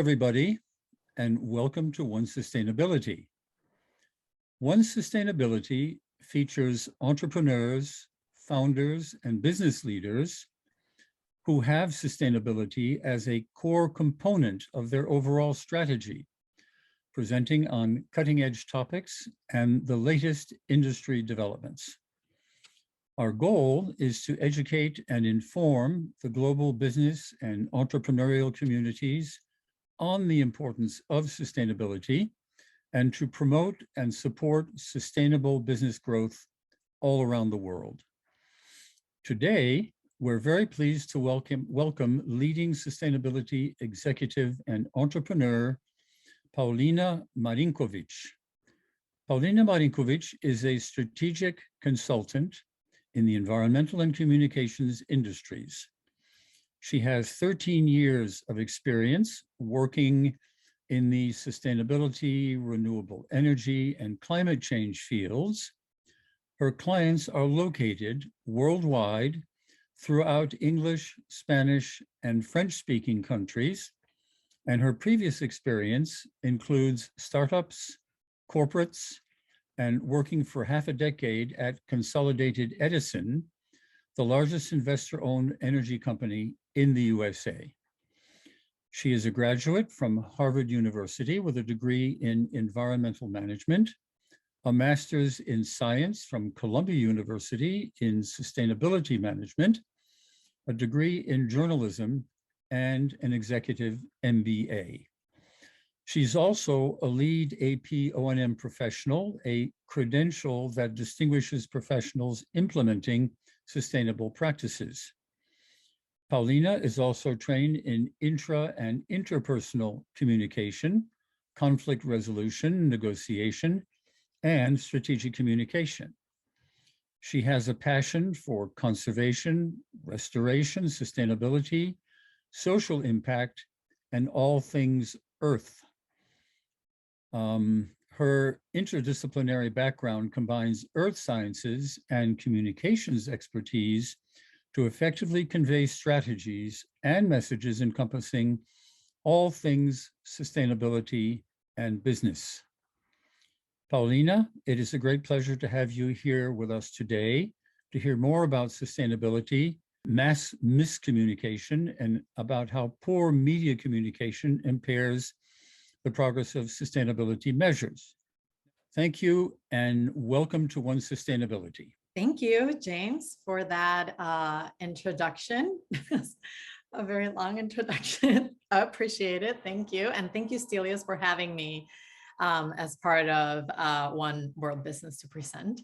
everybody, and welcome to One Sustainability. One Sustainability features entrepreneurs, founders, and business leaders who have sustainability as a core component of their overall strategy, presenting on cutting-edge topics and the latest industry developments. Our goal is to educate and inform the global business and entrepreneurial communities on the importance of sustainability and to promote and support sustainable business growth all around the world. Today, we're very pleased to welcome leading sustainability executive and entrepreneur, Paulina Marinkovic. Paulina Marinkovic is a strategic consultant in the environmental and communications industries. She has 13 years of experience working in the sustainability, renewable energy, and climate change fields. Her clients are located worldwide throughout English, Spanish, and French-speaking countries, and her previous experience includes startups, corporates, and working for half a decade at Consolidated Edison, the largest investor-owned energy company in the USA. She is a graduate from Harvard University with a degree in environmental management, a master's in science from Columbia University in sustainability management, a degree in journalism, and an executive MBA. She's also a lead AP O&M professional, a credential that distinguishes professionals implementing sustainable practices. Paulina is also trained in intra and interpersonal communication, conflict resolution, negotiation, and strategic communication. She has a passion for conservation, restoration, sustainability, social impact, and all things Earth. Her interdisciplinary background combines earth sciences and communications expertise to effectively convey strategies and messages encompassing all things sustainability and business. Paulina, it is a great pleasure to have you here with us today to hear more about sustainability, mass miscommunication, and about how poor media communication impairs the progress of sustainability measures. Thank you and welcome to One Sustainability. Thank you, James, for that introduction. A very long introduction. I appreciate it. Thank you. And thank you, Stelios, for having me as part of One World Business to present.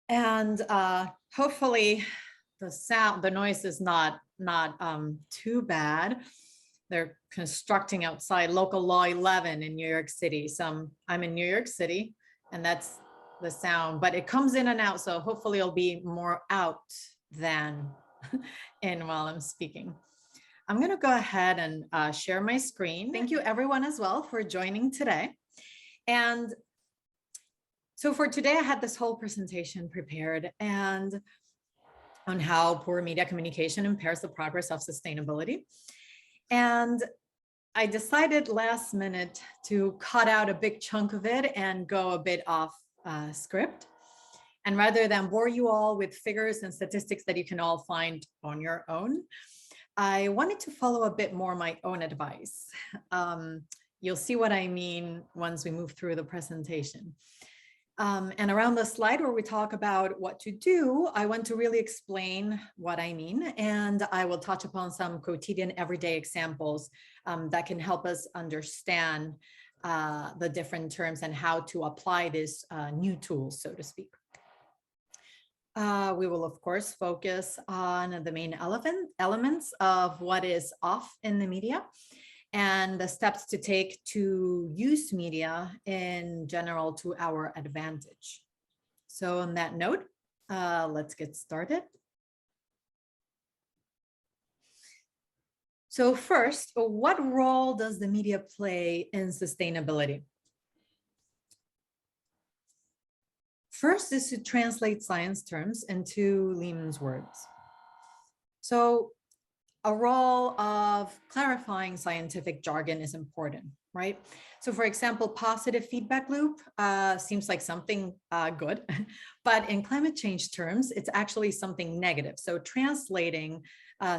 And hopefully the noise is not too bad. They're constructing outside local law 11 in New York City. So I'm in New York City and that's the sound, but it comes in and out. So hopefully it'll be more out than in while I'm speaking. I'm going to go ahead and share my screen. Thank you everyone as well for joining today. And so for today, I had this whole presentation prepared and on how poor media communication impairs the progress of sustainability. And I decided last minute to cut out a big chunk of it and go a bit off script. And rather than bore you all with figures and statistics that you can all find on your own, I wanted to follow a bit more my own advice. You'll see what I mean once we move through the presentation. And around the slide where we talk about what to do, I want to really explain what I mean. And I will touch upon some quotidian everyday examples that can help us understand the different terms and how to apply this new tools, so to speak. We will, of course, focus on the main elements of what is off in the media and the steps to take to use media in general to our advantage. So on that note, let's get started. So first, what role does the media play in sustainability? First is to translate science terms into layman's words. So a role of clarifying scientific jargon is important, right? So for example, positive feedback loop seems like something good, but in climate change terms, it's actually something negative. So translating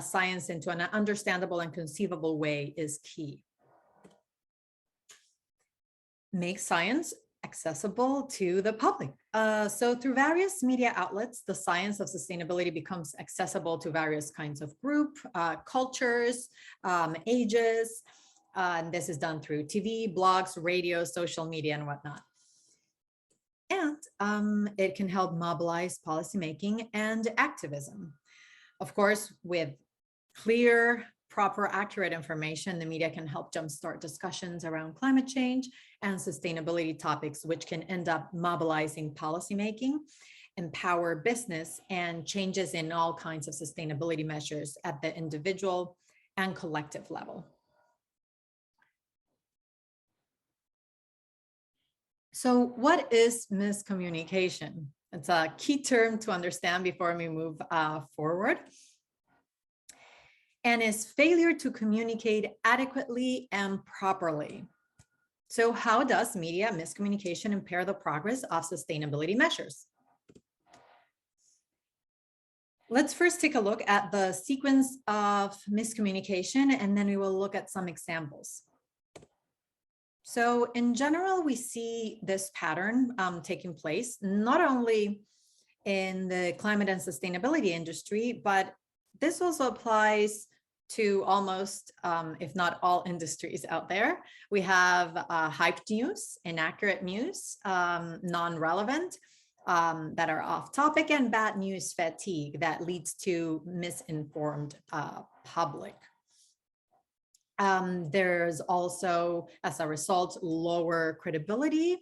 science into an understandable and conceivable way is key. Make science accessible to the public. So through various media outlets, the science of sustainability becomes accessible to various kinds of group, cultures, ages. And this is done through TV, blogs, radio, social media, and whatnot. And it can help mobilize policymaking and activism. Of course, with clear, proper, accurate information, the media can help jumpstart discussions around climate change and sustainability topics, which can end up mobilizing policymaking, empower business, and changes in all kinds of sustainability measures at the individual and collective level. So what is miscommunication? It's a key term to understand before we move forward. And is failure to communicate adequately and properly. So how does media miscommunication impair the progress of sustainability measures? Let's first take a look at the sequence of miscommunication, and then we will look at some examples. So in general, we see this pattern taking place, not only in the climate and sustainability industry, but this also applies to almost, if not all industries out there. We have hyped news, inaccurate news, non-relevant, that are off topic, and bad news fatigue that leads to misinformed public. There's also, as a result, lower credibility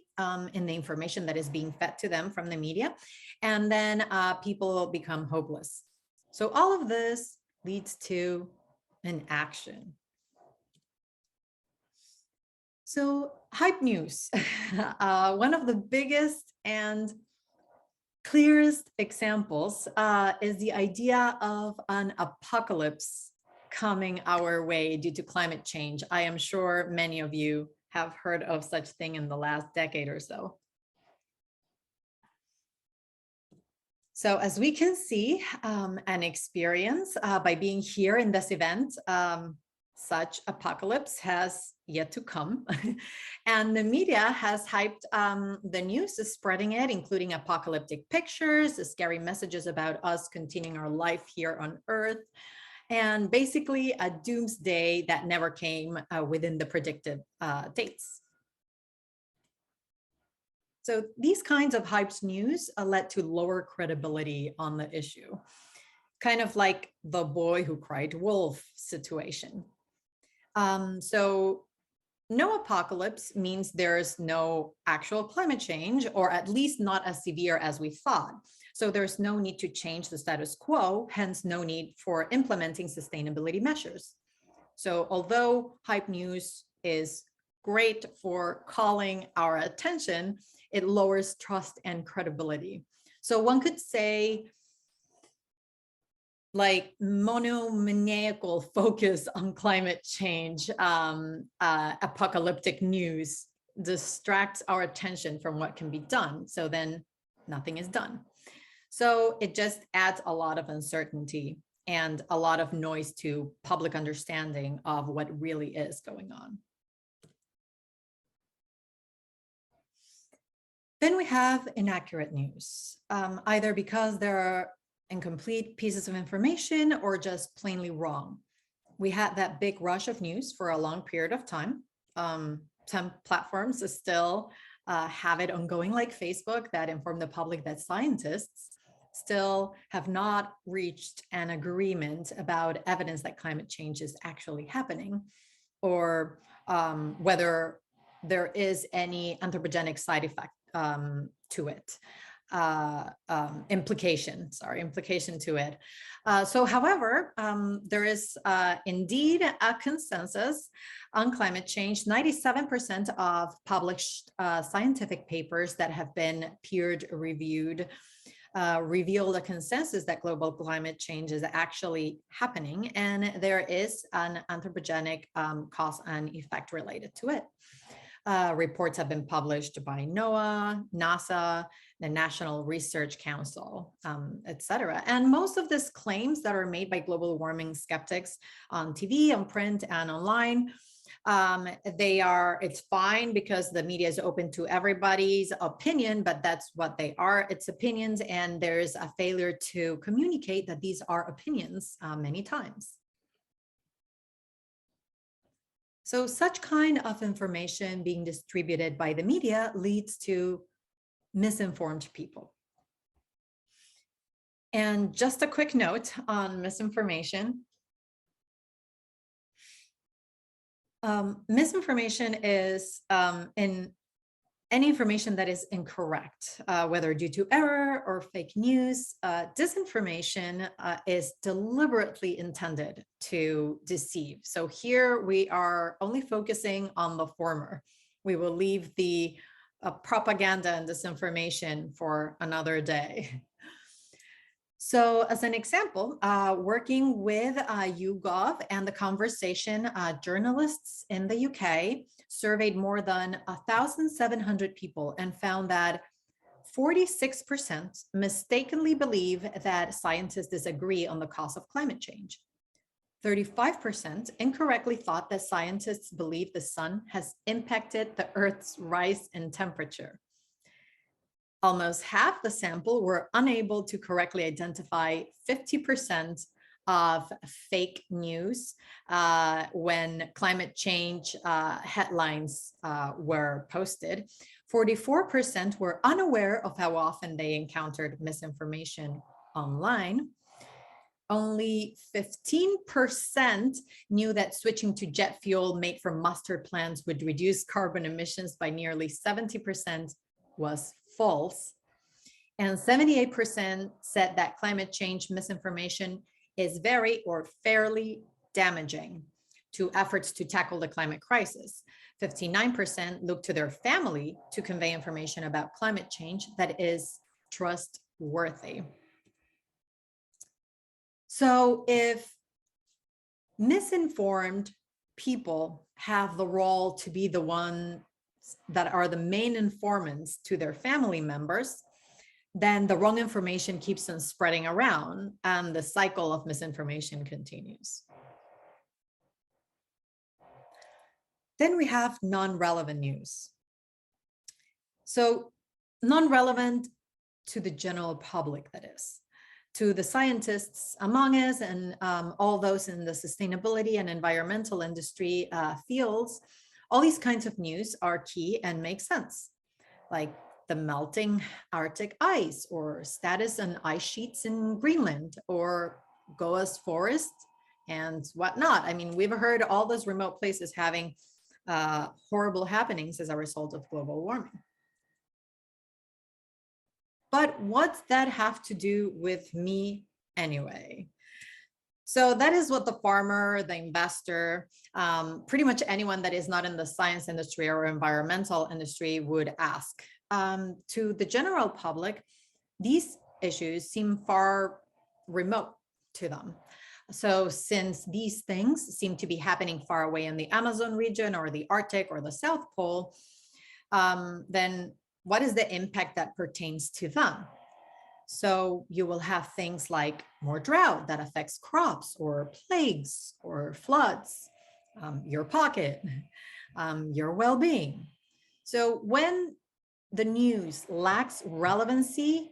in the information that is being fed to them from the media. And then people become hopeless. So all of this leads to inaction. So hype news, one of the biggest and clearest examples is the idea of an apocalypse coming our way due to climate change. I am sure many of you have heard of such thing in the last decade or so. So as we can see and experience by being here in this event, such apocalypse has yet to come. And the media has hyped the news, is spreading it, including apocalyptic pictures, scary messages about us continuing our life here on Earth, and basically a doomsday that never came within the predicted dates. So these kinds of hyped news led to lower credibility on the issue, kind of like the boy who cried wolf situation. So no apocalypse means there's no actual climate change, or at least not as severe as we thought. So there's no need to change the status quo, hence no need for implementing sustainability measures. So although hype news is great for calling our attention, it lowers trust and credibility. So one could say, like, monomaniacal focus on climate change, apocalyptic news distracts our attention from what can be done. So then nothing is done. So it just adds a lot of uncertainty and a lot of noise to public understanding of what really is going on. Then we have inaccurate news, either because there are incomplete pieces of information or just plainly wrong. We had that big rush of news for a long period of time. Some platforms still have it ongoing, like Facebook, that inform the public that scientists still have not reached an agreement about evidence that climate change is actually happening, or whether there is any anthropogenic side effect to it. Implication to it. So however, there is indeed a consensus on climate change. 97% of published scientific papers that have been peer reviewed revealed a consensus that global climate change is actually happening, and there is an anthropogenic cause and effect related to it. Reports have been published by NOAA, NASA, the National Research Council, et cetera. And most of these claims that are made by global warming skeptics on TV, on print, and online, it's fine because the media is open to everybody's opinion, but that's what they are, it's opinions, and there's a failure to communicate that these are opinions many times. So such kind of information being distributed by the media leads to misinformed people. And just a quick note on misinformation. Misinformation is in any information that is incorrect, whether due to error or fake news. Disinformation is deliberately intended to deceive. So here we are only focusing on the former. We will leave the propaganda and disinformation for another day. So as an example, working with YouGov and The Conversation, journalists in the UK surveyed more than 1,700 people and found that 46% mistakenly believe that scientists disagree on the cause of climate change. 35% incorrectly thought that scientists believe the sun has impacted the Earth's rise in temperature. Almost half the sample were unable to correctly identify 50% of fake news when climate change headlines were posted. 44% were unaware of how often they encountered misinformation online. Only 15% knew that switching to jet fuel made from mustard plants would reduce carbon emissions by nearly 70% was false. And 78% said that climate change misinformation is very or fairly damaging to efforts to tackle the climate crisis. 59% looked to their family to convey information about climate change that is trustworthy. So if misinformed people have the role to be the ones that are the main informants to their family members, then the wrong information keeps on spreading around and the cycle of misinformation continues. Then we have non-relevant news. So non-relevant to the general public, that is, to the scientists among us and all those in the sustainability and environmental industry fields, all these kinds of news are key and make sense, like the melting Arctic ice or status on ice sheets in Greenland or Goa's forest and whatnot. I mean, we've heard all those remote places having horrible happenings as a result of global warming. But what's that have to do with me anyway? So that is what the farmer, the investor, pretty much anyone that is not in the science industry or environmental industry would ask. To the general public, these issues seem far remote to them. So since these things seem to be happening far away in the Amazon region or the Arctic or the South Pole, then what is the impact that pertains to them? So you will have things like more drought that affects crops or plagues or floods, your pocket, your well-being. So when the news lacks relevancy,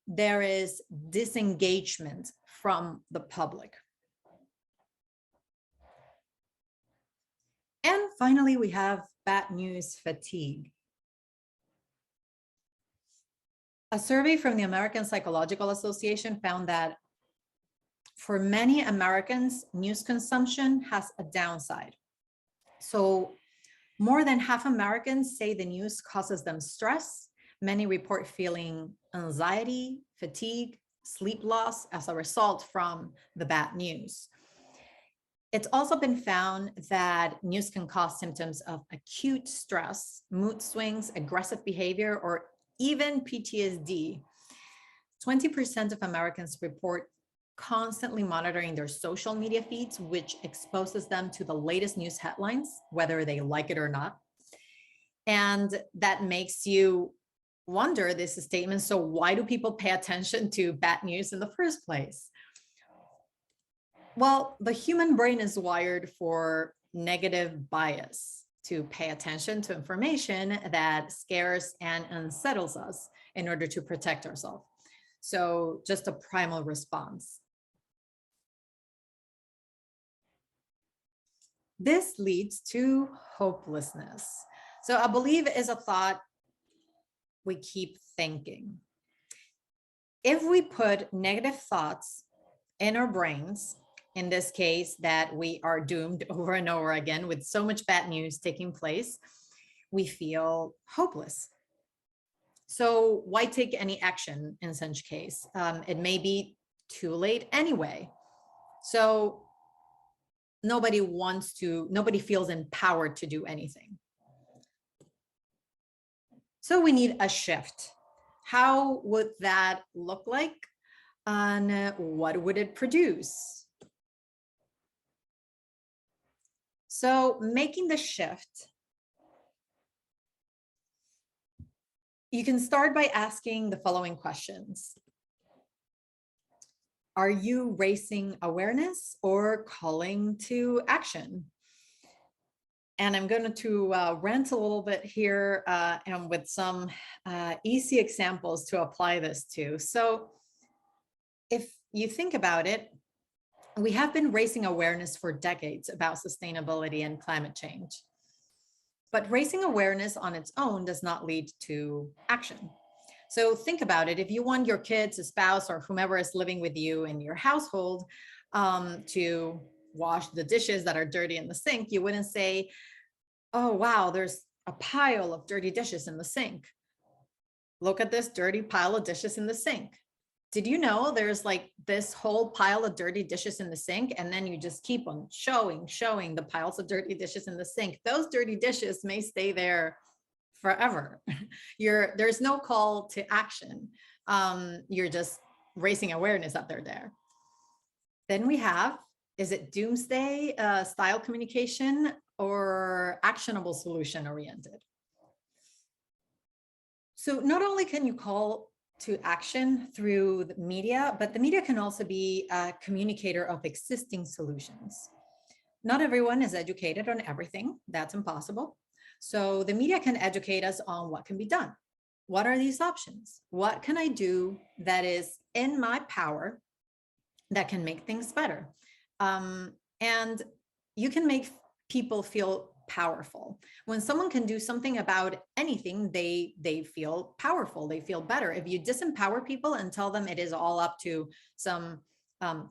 there is disengagement from the public. And finally, we have bad news fatigue. A survey from the American Psychological Association found that for many Americans, news consumption has a downside. So more than half Americans say the news causes them stress. Many report feeling anxiety, fatigue, sleep loss as a result from the bad news. It's also been found that news can cause symptoms of acute stress, mood swings, aggressive behavior, or even PTSD. 20% of Americans report constantly monitoring their social media feeds, which exposes them to the latest news headlines, whether they like it or not. And that makes you wonder this statement. So why do people pay attention to bad news in the first place? Well, the human brain is wired for negative bias, to pay attention to information that scares and unsettles us in order to protect ourselves. So just a primal response. This leads to hopelessness. So I believe is a thought we keep thinking. If we put negative thoughts in our brains, in this case, that we are doomed over and over again with so much bad news taking place, we feel hopeless. So why take any action in such case? It may be too late anyway. So nobody feels empowered to do anything. So we need a shift. How would that look like? And what would it produce? So making the shift, you can start by asking the following questions. Are you raising awareness or calling to action? And I'm going to rant a little bit here and with some easy examples to apply this to. So if you think about it, we have been raising awareness for decades about sustainability and climate change. But raising awareness on its own does not lead to action. So think about it. If you want your kids, a spouse, or whomever is living with you in your household to wash the dishes that are dirty in the sink, you wouldn't say, oh, wow, there's a pile of dirty dishes in the sink. Look at this dirty pile of dishes in the sink. Did you know there's like this whole pile of dirty dishes in the sink? And then you just keep on showing the piles of dirty dishes in the sink. Those dirty dishes may stay there forever. There's no call to action. You're just raising awareness that they're there. Then we have, is it doomsday style communication or actionable solution oriented? So not only can you call to action through the media, but the media can also be a communicator of existing solutions. Not everyone is educated on everything. That's impossible. So the media can educate us on what can be done. What are these options? What can I do that is in my power that can make things better? And you can make people feel powerful. When someone can do something about anything, they feel powerful, they feel better. If you disempower people and tell them it is all up to some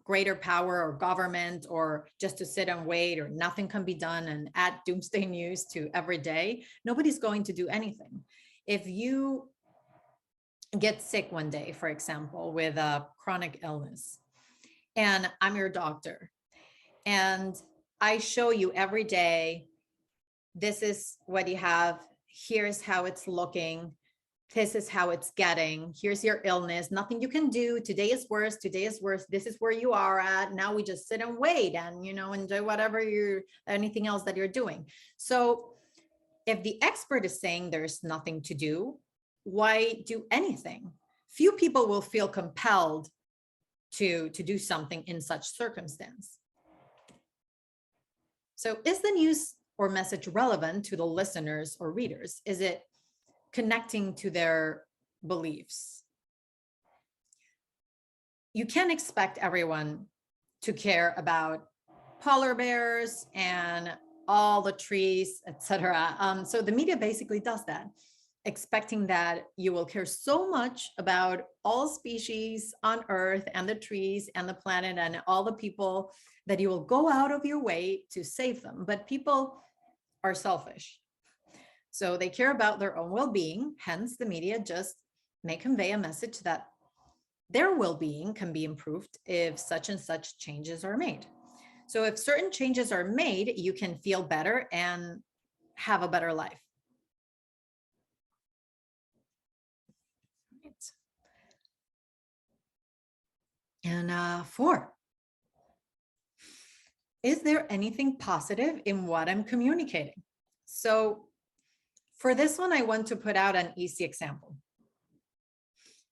greater power or government, or just to sit and wait, or nothing can be done, and add doomsday news to every day, nobody's going to do anything. If you get sick one day, for example, with a chronic illness, and I'm your doctor, and I show you every day, this is what you have, here's how it's looking, this is how it's getting, here's your illness, nothing you can do, today is worse, this is where you are at, now we just sit and wait and, enjoy whatever anything else that you're doing. So if the expert is saying there's nothing to do, why do anything? Few people will feel compelled to do something in such circumstance. So is the news or message relevant to the listeners or readers? Is it connecting to their beliefs? You can't expect everyone to care about polar bears and all the trees, etc. So the media basically does that, expecting that you will care so much about all species on Earth and the trees and the planet and all the people that you will go out of your way to save them. But people are selfish. So they care about their own well-being. Hence, the media just may convey a message that their well-being can be improved if such and such changes are made. So if certain changes are made, you can feel better and have a better life. And 4, is there anything positive in what I'm communicating? So for this one, I want to put out an easy example,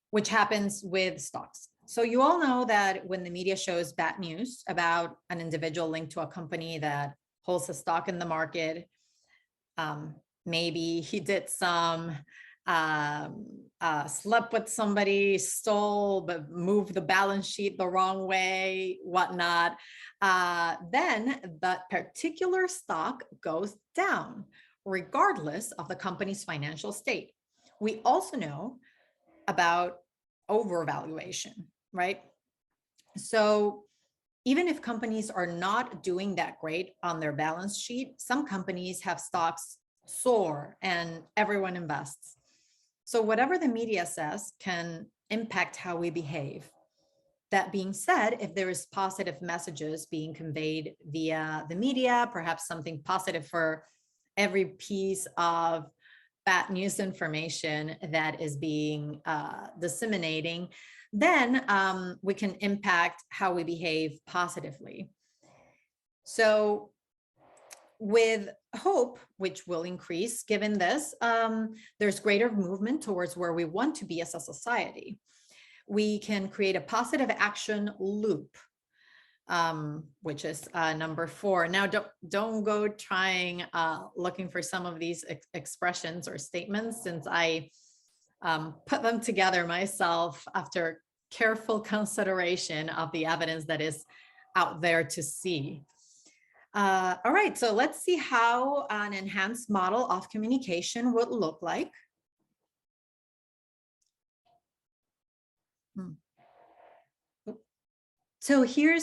which happens with stocks. So you all know that when the media shows bad news about an individual linked to a company that holds a stock in the market, maybe he did some slept with somebody, stole, but moved the balance sheet the wrong way, whatnot, then that particular stock goes down, regardless of the company's financial state. We also know about overvaluation, right? So even if companies are not doing that great on their balance sheet, some companies have stocks soar and everyone invests. So whatever the media says can impact how we behave. That being said, if there is positive messages being conveyed via the media, perhaps something positive for every piece of bad news information that is being disseminating, then we can impact how we behave positively. So with hope, which will increase given this, there's greater movement towards where we want to be as a society. We can create a positive action loop, which is number 4. Now, don't go trying looking for some of these expressions or statements, since I put them together myself after careful consideration of the evidence that is out there to see. All right, so let's see how an enhanced model of communication would look like. So here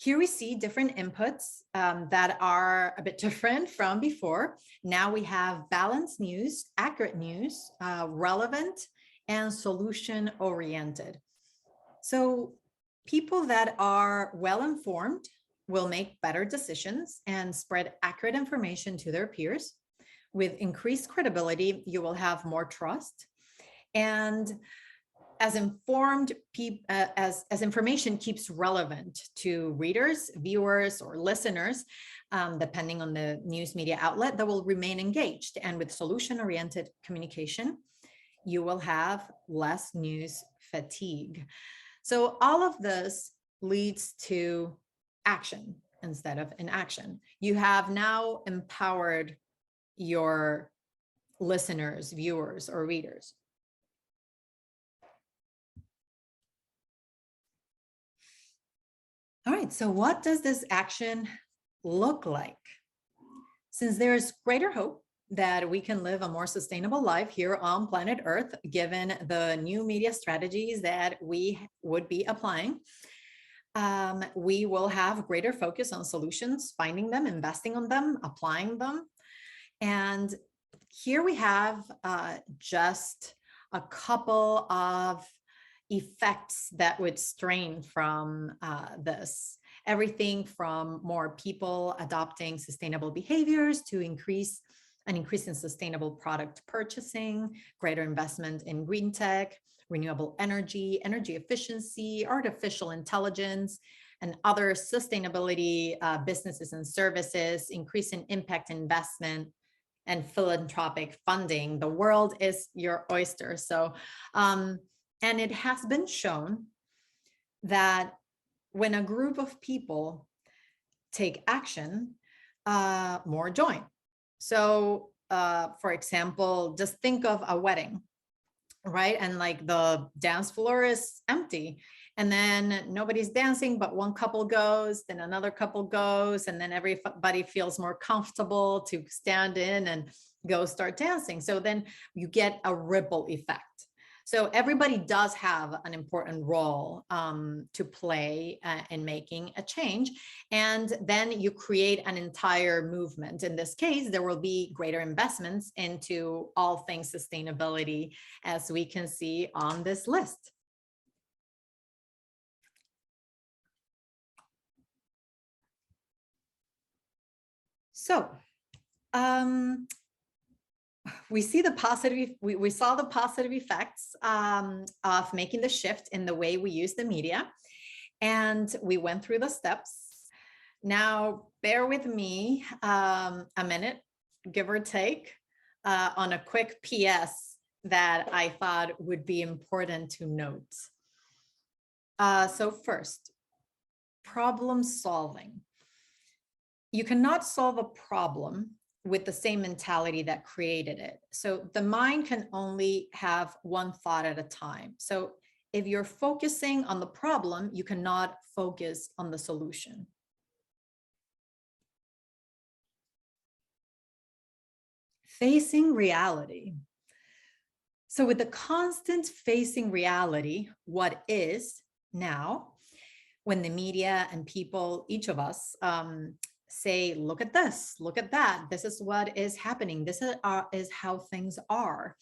we see different inputs that are a bit different from before. Now we have balanced news, accurate news, relevant, and solution-oriented. So people that are well-informed will make better decisions and spread accurate information to their peers. With increased credibility, you will have more trust. And as information keeps relevant to readers, viewers, or listeners, depending on the news media outlet, that will remain engaged. And with solution-oriented communication, you will have less news fatigue. So all of this leads to action instead of inaction. You have now empowered your listeners, viewers, or readers. All right, so what does this action look like? Since there's greater hope that we can live a more sustainable life here on planet Earth, given the new media strategies that we would be applying, we will have greater focus on solutions, finding them, investing on them, applying them. And here we have just a couple of effects that would strain from this. Everything from more people adopting sustainable behaviors to an increase in sustainable product purchasing, greater investment in green tech, renewable energy, energy efficiency, artificial intelligence, and other sustainability businesses and services, increase in impact investment, and philanthropic funding. The world is your oyster. So, and it has been shown that when a group of people take action, more join. So, for example, just think of a wedding, right? And like the dance floor is empty, and then nobody's dancing, but one couple goes, then another couple goes, and then everybody feels more comfortable to stand in and go start dancing. So then you get a ripple effect. So everybody does have an important role to play in making a change. And then you create an entire movement. In this case, there will be greater investments into all things sustainability, as we can see on this list. So we see the positive, we saw the positive effects of making the shift in the way we use the media. And we went through the steps. Now, bear with me a minute, give or take, on a quick PS that I thought would be important to note. So first, problem solving. You cannot solve a problem with the same mentality that created it. So the mind can only have one thought at a time. So if you're focusing on the problem, you cannot focus on the solution. Facing reality. So with the constant facing reality, what is now, when the media and people, each of us, say, look at this, look at that, this is what is happening, this is how things are.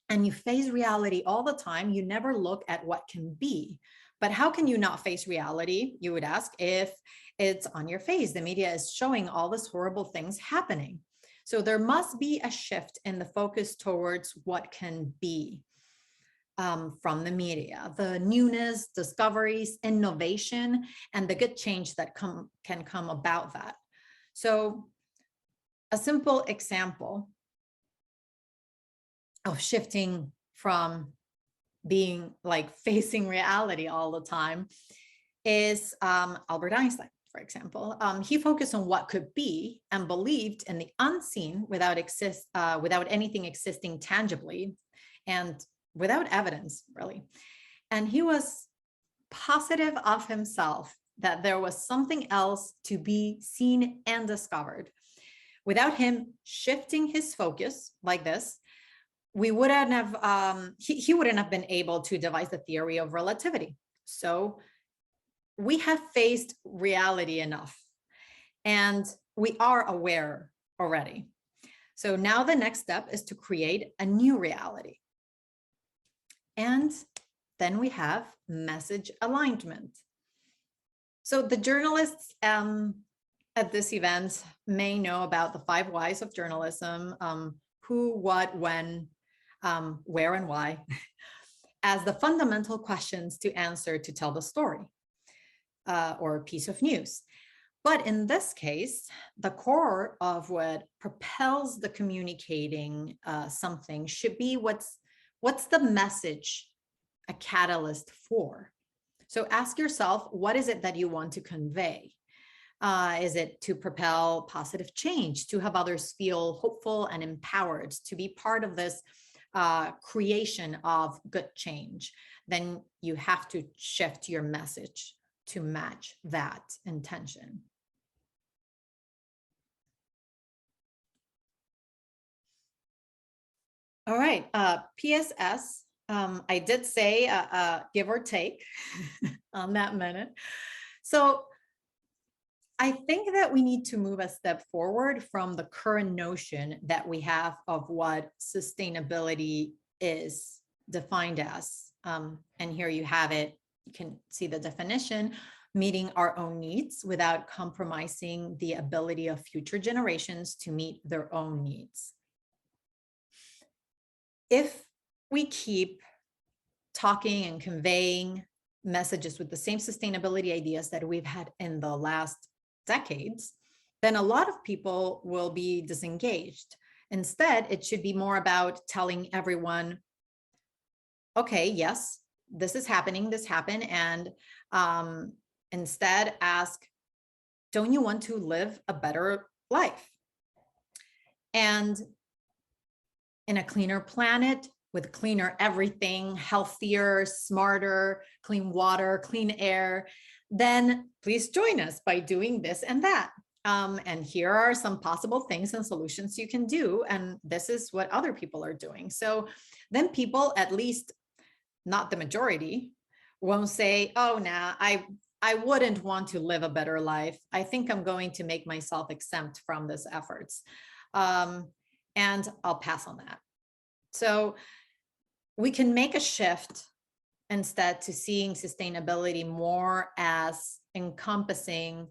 And you face reality all the time, you never look at what can be. But how can you not face reality, you would ask, if it's on your face? The media is showing all these horrible things happening. So there must be a shift in the focus towards what can be from the media, the newness, discoveries, innovation, and the good change that can come about that. So a simple example of shifting from being like facing reality all the time is Albert Einstein, for example. He focused on what could be and believed in the unseen without anything existing tangibly and without evidence, really. And he was positive of himself that there was something else to be seen and discovered. Without him shifting his focus like this, we wouldn't have, he wouldn't have been able to devise the theory of relativity. So we have faced reality enough, and we are aware already. So now the next step is to create a new reality. And then we have message alignment. So the journalists at this event may know about the 5 whys of journalism, who, what, when, where, and why, as the fundamental questions to answer to tell the story or a piece of news. But in this case, the core of what propels the communicating something should be what's the message a catalyst for? So ask yourself, what is it that you want to convey? Is it to propel positive change, to have others feel hopeful and empowered, to be part of this creation of good change? Then you have to shift your message to match that intention. All right, PSS. I did say give or take on that minute. So I think that we need to move a step forward from the current notion that we have of what sustainability is defined as. And here you have it. You can see the definition: meeting our own needs without compromising the ability of future generations to meet their own needs. If we keep talking and conveying messages with the same sustainability ideas that we've had in the last decades, then a lot of people will be disengaged. Instead, it should be more about telling everyone, okay, yes, this is happening, this happened, and instead ask, don't you want to live a better life? And in a cleaner planet, with cleaner everything, healthier, smarter, clean water, clean air, then please join us by doing this and that. And here are some possible things and solutions you can do. And this is what other people are doing. So then people, at least not the majority, won't say, oh, nah, I wouldn't want to live a better life. I think I'm going to make myself exempt from these efforts. And I'll pass on that. So we can make a shift instead to seeing sustainability more as encompassing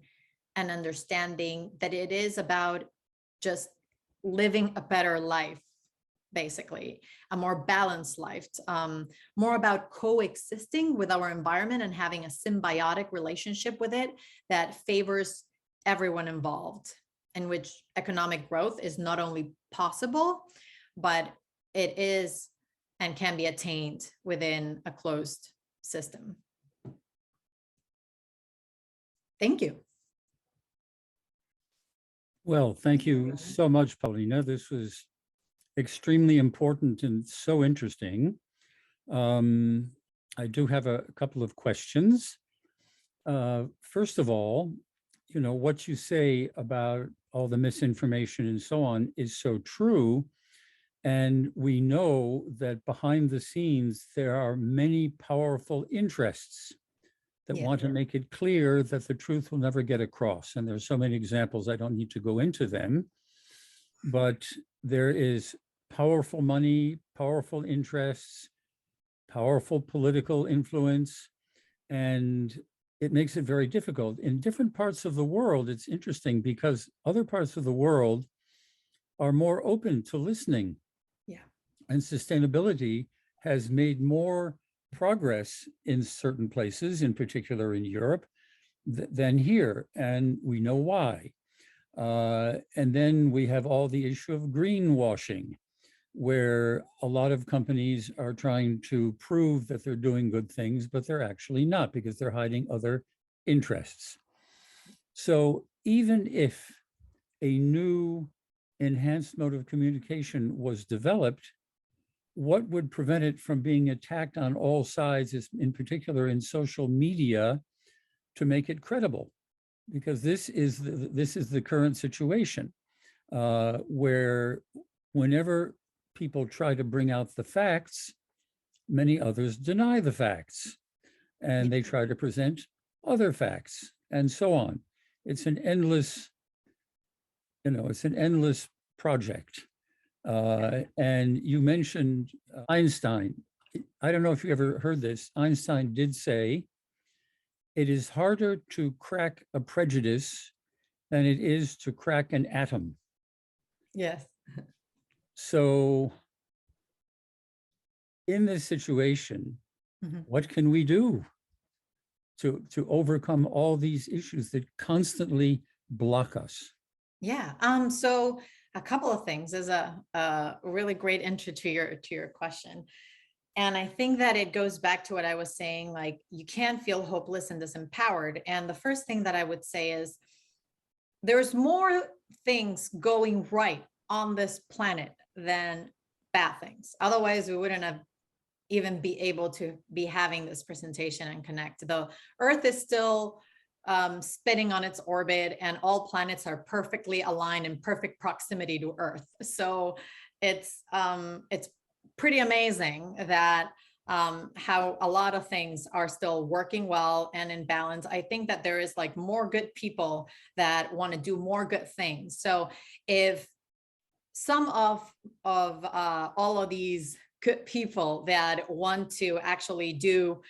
and understanding that it is about just living a better life basically, a more balanced life, more about coexisting with our environment and having a symbiotic relationship with it that favors everyone involved, in which economic growth is not only possible, but it is and can be attained within a closed system. Thank you. Well, thank you so much, Paulina. This was extremely important and so interesting. I do have a couple of questions. First of all, you know, what you say about all the misinformation and so on is so true. And we know that behind the scenes, there are many powerful interests that want to make it clear that the truth will never get across. And there's so many examples, I don't need to go into them, but there is powerful money, powerful interests, powerful political influence, and it makes it very difficult. In different parts of the world, it's interesting because other parts of the world are more open to listening. Yeah. And sustainability has made more progress in certain places, in particular in Europe, than here. And we know why. And then we have all the issue of greenwashing, where a lot of companies are trying to prove that they're doing good things, but they're actually not, because they're hiding other interests. So even if a new enhanced mode of communication was developed, what would prevent it from being attacked on all sides, in particular in social media, to make it credible? Because this is the current situation, where whenever people try to bring out the facts, many others deny the facts, and they try to present other facts, and so on. It's an endless, you know, it's an endless project. And you mentioned Einstein. I don't know if you ever heard this. Einstein did say, it is harder to crack a prejudice than it is to crack an atom. Yes. So in this situation, what can we do to overcome all these issues that constantly block us? Yeah. So a couple of things is a really great intro to your question. And I think that it goes back to what I was saying, like, you can feel hopeless and disempowered. And the first thing that I would say is there's more things going right on this planet than bad things. Otherwise, we wouldn't have even be able to be having this presentation and connect. The Earth is still spinning on its orbit, and all planets are perfectly aligned in perfect proximity to Earth. So it's pretty amazing that how a lot of things are still working well and in balance. I think that there is like more good people that want to do more good things. So if some of all of these good people that want to actually do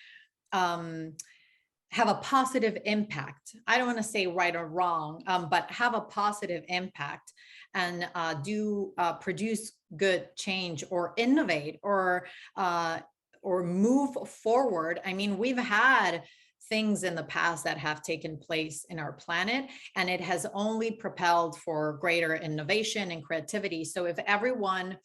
have a positive impact, I don't want to say right or wrong, but have a positive impact and produce good change or innovate or move forward. I mean, we've had things in the past that have taken place in our planet, and it has only propelled for greater innovation and creativity. So if everyone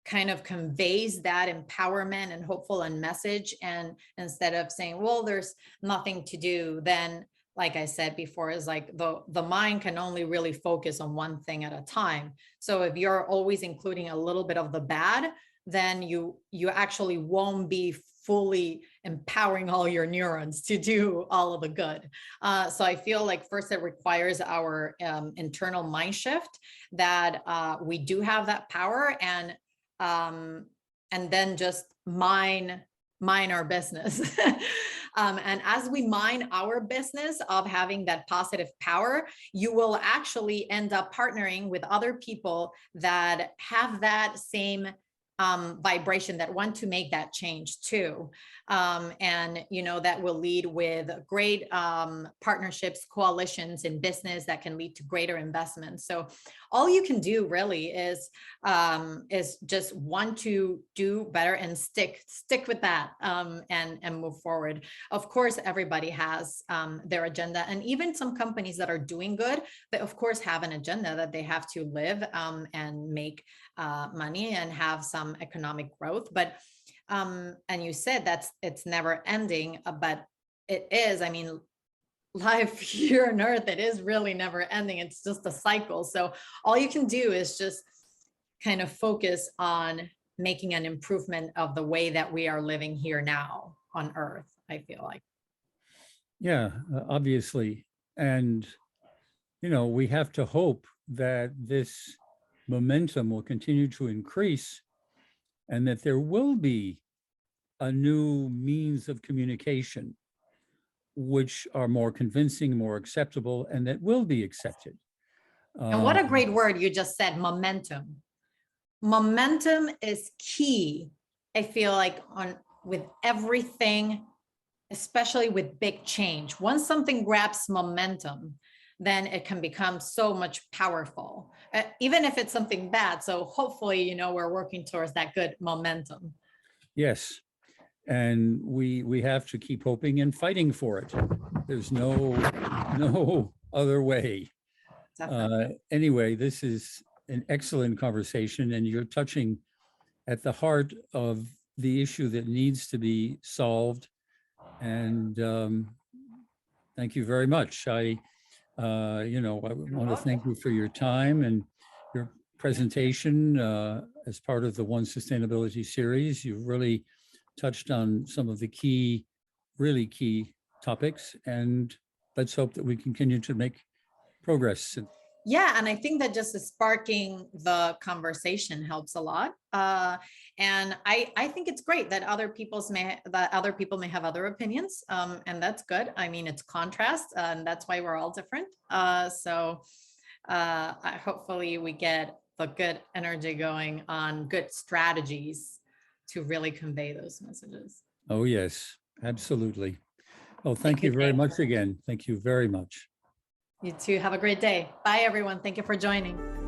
kind of conveys that empowerment and hopeful and message, and instead of saying, well, there's nothing to do, then, like I said before, is like the mind can only really focus on one thing at a time. So if you're always including a little bit of the bad, then you actually won't be fully empowering all your neurons to do all of the good. So I feel like first it requires our internal mind shift that we do have that power, and then just mine our business. And as we mine our business of having that positive power, you will actually end up partnering with other people that have that same vibration, that want to make that change too. And, you know, that will lead with great partnerships, coalitions in business that can lead to greater investments. So all you can do really is just want to do better and stick with that, and move forward. Of course, everybody has their agenda, and even some companies that are doing good, they of course have an agenda that they have to live and make money and have some economic growth. But and you said it's never ending, but it is. I mean, life here on earth, it is really never ending. It's just a cycle. So all you can do is just kind of focus on making an improvement of the way that we are living here now on earth, I feel like. Yeah, obviously. And, you know, we have to hope that this momentum will continue to increase and that there will be a new means of communication which are more convincing, more acceptable, and that will be accepted. And what a great word you just said, momentum. Momentum is key, I feel like, with everything, especially with big change. Once something grabs momentum, then it can become so much powerful, even if it's something bad. So hopefully, you know, we're working towards that good momentum. Yes, and we have to keep hoping and fighting for it. There's no other way. Anyway, this is an excellent conversation, and you're touching at the heart of the issue that needs to be solved. And thank you very much. I want to thank you for your time and your presentation as part of the One Sustainability series. You've really touched on some of the really key topics, and let's hope that we continue to make progress. Yeah, and I think that just sparking the conversation helps a lot. And I think it's great that other people may have other opinions, and that's good. I mean, it's contrast, and that's why we're all different. So hopefully we get the good energy going on good strategies to really convey those messages. Oh, yes, absolutely. Well, thank you very much again. Thank you very much. You too. Have a great day. Bye, everyone. Thank you for joining.